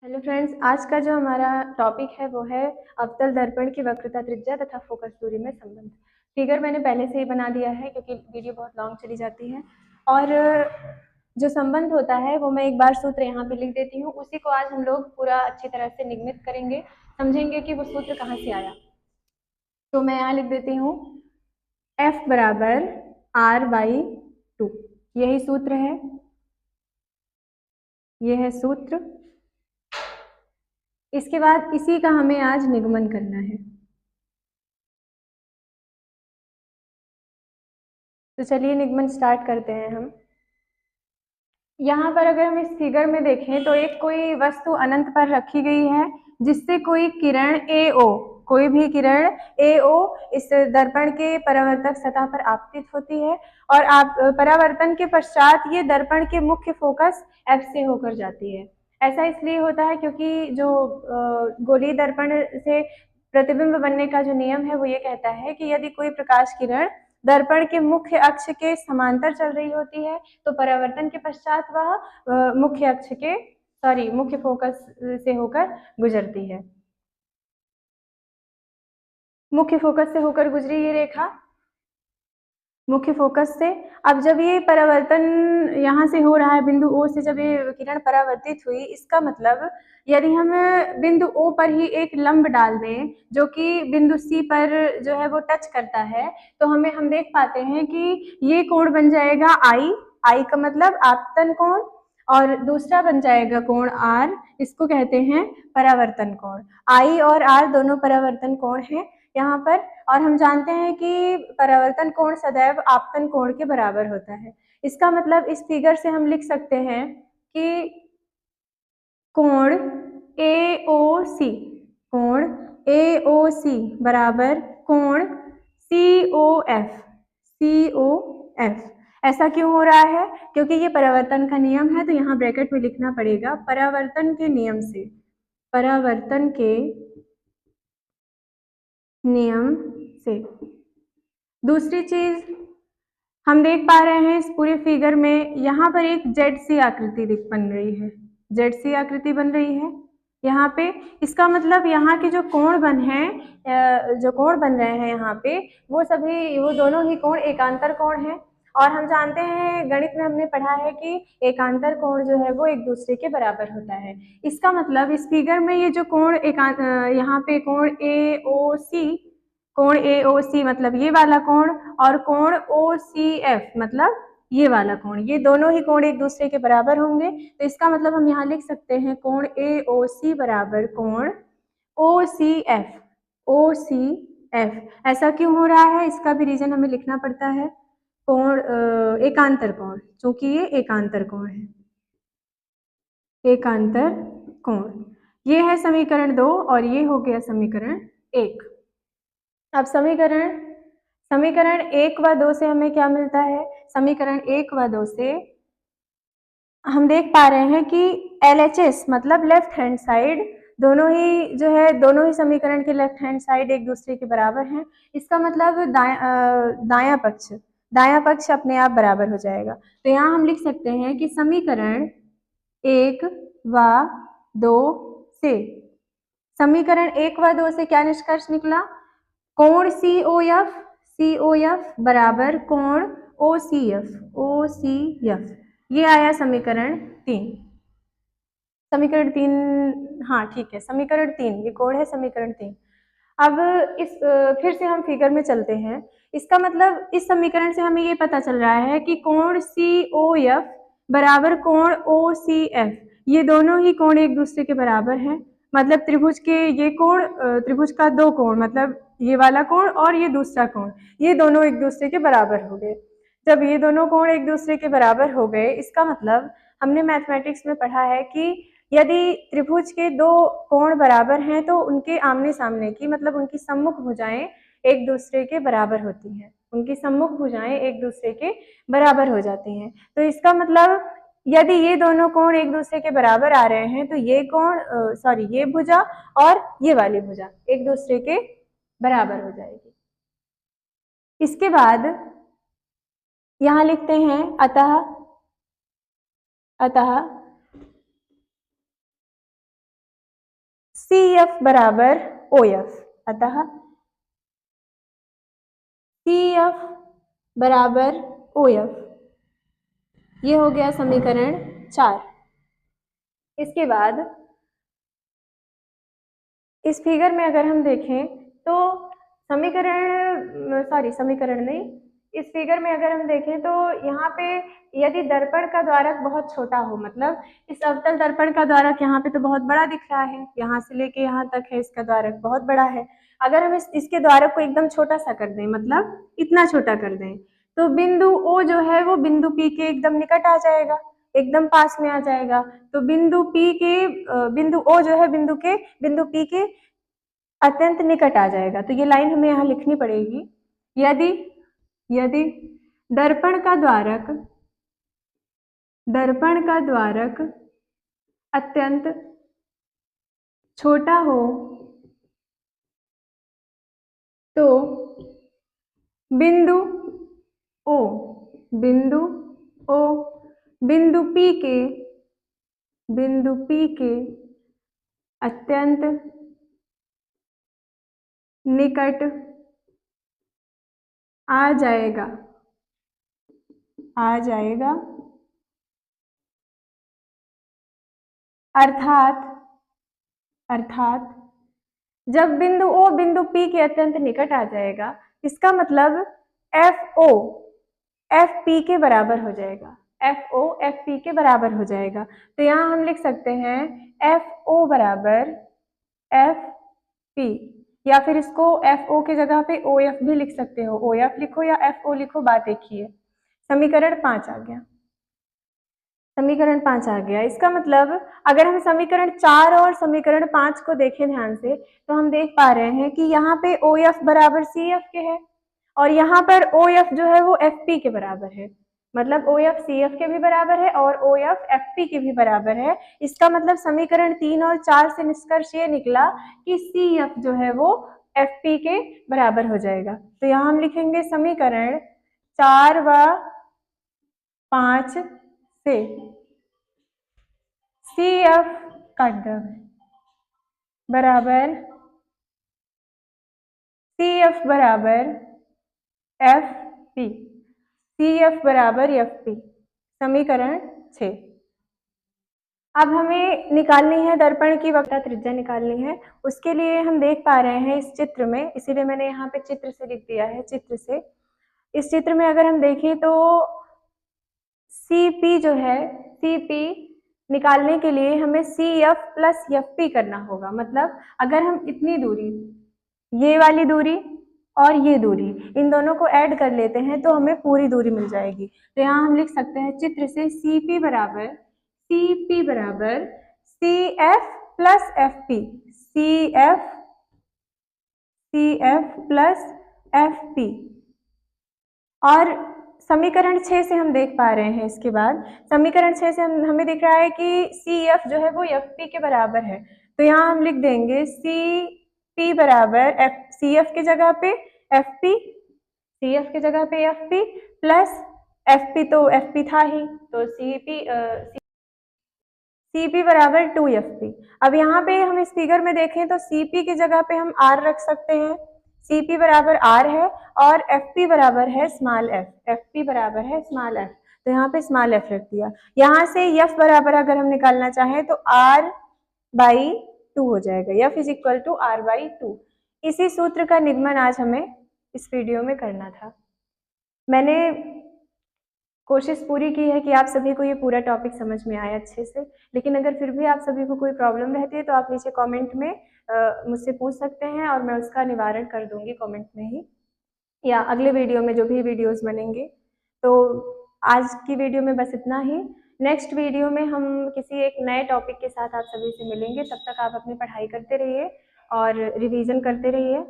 Hello friends, आज का जो हमारा टॉपिक है वो है अवतल दर्पण की वक्रता त्रिज्या तथा फोकस दूरी में संबंध। फिगर मैंने पहले से ही बना दिया है क्योंकि वीडियो बहुत लॉन्ग चली जाती है। और जो संबंध होता है वो मैं एक बार सूत्र यहाँ पे लिख देती हूँ, उसी को आज हम लोग पूरा अच्छी तरह से निगमित करेंगे, समझेंगे कि वो सूत्र कहाँ से आया। तो मैं यहाँ लिख देती हूँ F बराबर R/2, यही सूत्र है, ये है सूत्र। इसके बाद इसी का हमें आज निगमन करना है। तो चलिए निगमन स्टार्ट करते हैं हम। यहाँ पर अगर हम इस फिगर में देखें तो एक कोई वस्तु अनंत पर रखी गई है जिससे कोई किरण AO, कोई भी किरण AO इस दर्पण के परावर्तक सतह पर आपतित होती है और परावर्तन के पश्चात ये दर्पण के मुख्य फोकस F से होकर जाती है। ऐसा इसलिए होता है क्योंकि जो गोलीय दर्पण से प्रतिबिंब बनने का जो नियम है वो ये कहता है कि यदि कोई प्रकाश किरण दर्पण के मुख्य अक्ष के समांतर चल रही होती है तो परावर्तन के पश्चात वह मुख्य फोकस से होकर गुजरती है। मुख्य फोकस से होकर गुजरी ये रेखा मुख्य फोकस से। अब जब ये परावर्तन यहाँ से हो रहा है, बिंदु O से जब ये किरण परावर्तित हुई, इसका मतलब यदि हम बिंदु O पर ही एक लंब डाल दें जो कि बिंदु C पर जो है वो टच करता है, तो हम देख पाते हैं कि ये कोण बन जाएगा I का मतलब आपतन कोण, और दूसरा बन जाएगा कोण R, इसको कहते हैं परावर्तन कोण। I और R दोनों परावर्तन कोण हैं यहाँ पर, और हम जानते हैं कि परावर्तन कोण सदैव आपतन कोण के बराबर होता है। इसका मतलब इस फिगर से हम लिख सकते हैं कि कोण AOC बराबर कोण COF। ऐसा क्यों हो रहा है? क्योंकि ये परावर्तन का नियम है, तो यहाँ ब्रैकेट में लिखना पड़ेगा परावर्तन के नियम से, परावर्तन के नियम से। दूसरी चीज हम देख पा रहे हैं इस पूरे फिगर में, यहाँ पर एक ZC आकृति बन रही है, ZC आकृति बन रही है यहाँ पे। इसका मतलब यहाँ के जो कोण बन रहे हैं यहाँ पे, वो दोनों ही कोण एकांतर कोण हैं। और हम जानते हैं, गणित में हमने पढ़ा है कि एकांतर कोण जो है वो एक दूसरे के बराबर होता है। इसका मतलब इस फिगर में ये जो कोण यहाँ पे कोण AOC मतलब ये वाला कोण, और कोण OCF मतलब ये वाला कोण, ये दोनों ही कोण एक दूसरे के बराबर होंगे। तो इसका मतलब हम यहाँ लिख सकते हैं कोण AOC बराबर कोण OCF। ऐसा क्यों हो रहा है, इसका भी रीजन हमें लिखना पड़ता है। कोण एकांतर कोण, चूंकि ये एकांतर कोण है, एकांतर कोण। ये है समीकरण 2 और ये हो गया समीकरण 1। अब समीकरण 1 व 2 से हमें क्या मिलता है? समीकरण 1 व 2 से हम देख पा रहे हैं कि LHS मतलब लेफ्ट हैंड साइड, दोनों ही समीकरण के लेफ्ट हैंड साइड एक दूसरे के बराबर हैं। इसका मतलब दायां पक्ष अपने आप बराबर हो जाएगा। तो यहाँ हम लिख सकते हैं कि समीकरण 1 व 2 से क्या निष्कर्ष निकला? कोण COF बराबर कोण OCF। ये आया समीकरण 3। हाँ ठीक है, समीकरण 3 ये कोण है, समीकरण 3। अब फिर से हम फिगर में चलते हैं। इसका मतलब इस समीकरण से हमें ये पता चल रहा है कि कोण COF बराबर कोण OCF, ये दोनों ही कोण एक दूसरे के बराबर हैं। मतलब त्रिभुज का दो कोण, मतलब ये वाला कोण और ये दूसरा कोण, ये दोनों एक दूसरे के बराबर हो गए। जब ये दोनों कोण एक दूसरे के बराबर हो गए, इसका मतलब हमने मैथमेटिक्स में पढ़ा है कि यदि त्रिभुज के दो कोण बराबर हैं तो उनके आमने सामने की मतलब उनकी सम्मुख भुजाएं एक दूसरे के बराबर होती हैं, उनकी सम्मुख भुजाएं एक दूसरे के बराबर हो जाती हैं। तो इसका मतलब यदि ये दोनों कोण एक दूसरे के बराबर आ रहे हैं तो ये भुजा और ये वाली भुजा एक दूसरे के बराबर हो जाएगी। इसके बाद यहाँ लिखते हैं अतः CF बराबर OF, अतः CF बराबर OF, ये हो गया समीकरण 4। इसके बाद इस फिगर में अगर हम देखें तो समीकरण नहीं, इस फिगर में अगर हम देखें तो यहाँ पे यदि दर्पण का द्वारक बहुत छोटा हो, मतलब इस अवतल दर्पण का द्वारक यहाँ पे तो बहुत बड़ा दिख रहा है, यहाँ से लेके यहाँ तक है, इसका द्वारक बहुत बड़ा है। अगर हम इसके द्वारक को एकदम छोटा सा कर दें, मतलब इतना छोटा कर दें, तो बिंदु O जो है वो बिंदु P के एकदम निकट आ जाएगा, एकदम पास में आ जाएगा। तो बिंदु O जो है बिंदु P के अत्यंत निकट आ जाएगा। तो ये लाइन हमें यहाँ लिखनी पड़ेगी। यदि दर्पण का द्वारक अत्यंत छोटा हो तो बिंदु O बिंदु P के अत्यंत निकट आ जाएगा, अर्थात जब बिंदु O बिंदु P के अत्यंत निकट आ जाएगा, इसका मतलब FO FP के बराबर हो जाएगा, FO FP के बराबर हो जाएगा। तो यहाँ हम लिख सकते हैं FO बराबर FP, या फिर इसको FO के जगह पे OF भी लिख सकते हो, OF लिखो या FO लिखो, बात एक ही है। समीकरण 5 आ गया। इसका मतलब अगर हम समीकरण 4 और समीकरण 5 को देखें ध्यान से, तो हम देख पा रहे हैं कि यहाँ पे OF बराबर CF के है, और यहाँ पर OF जो है वो FP के बराबर है, मतलब OF CF के भी बराबर है और OF FP के भी बराबर है। इसका मतलब समीकरण 3 और 4 से निष्कर्ष ये निकला कि CF जो है वो FP के बराबर हो जाएगा। तो यहाँ हम लिखेंगे समीकरण 4 व 5 से CF बराबर FP, CF बराबर FP, समीकरण 6। अब हमें निकालनी है दर्पण की वक्रता त्रिज्या निकालनी है। उसके लिए हम देख पा रहे हैं इस चित्र में, इसीलिए मैंने यहाँ पे चित्र से लिख दिया है, इस चित्र में अगर हम देखें तो CP जो है, CP निकालने के लिए हमें CF प्लस FP करना होगा। मतलब अगर हम इतनी दूरी, ये वाली दूरी और ये दूरी, इन दोनों को ऐड कर लेते हैं तो हमें पूरी दूरी मिल जाएगी। तो यहाँ हम लिख सकते हैं चित्र से CP बराबर CF plus FP, CF plus FP। और समीकरण 6 से हम देख पा रहे हैं, इसके बाद समीकरण 6 से हमें दिख रहा है कि CF जो है वो FP के बराबर है। तो यहाँ हम लिख देंगे CP बराबर CF की जगह पे FP, CF की जगह पे FP प्लस FP, तो FP था ही, तो CP बराबर 2FP। अब यहाँ पे हम इस फिगर में देखें तो CP की जगह पे हम R रख सकते हैं, CP बराबर R है और FP बराबर है स्मॉल f, FP बराबर है स्मॉल f, तो यहाँ पे स्मॉल f रख दिया। यहाँ से F बराबर अगर हम निकालना चाहें तो R/2 हो जाएगा, F is equal to R/2। इसी सूत्र का निगमन आज हमें इस वीडियो में करना था। मैंने कोशिश पूरी की है कि आप सभी को ये पूरा टॉपिक समझ में आए अच्छे से, लेकिन अगर फिर भी आप सभी को कोई प्रॉब्लम रहती है तो आप नीचे कमेंट में मुझसे पूछ सकते हैं और मैं उसका निवारण कर दूंगी कमेंट में ही, या अगले वीडियो में जो भी वीडियोस बनेंगे। तो आज की वीडियो में बस इतना ही। नेक्स्ट वीडियो में हम किसी एक नए टॉपिक के साथ आप सभी से मिलेंगे। तब तक आप अपनी पढ़ाई करते रहिए और रिवीजन करते रहिए।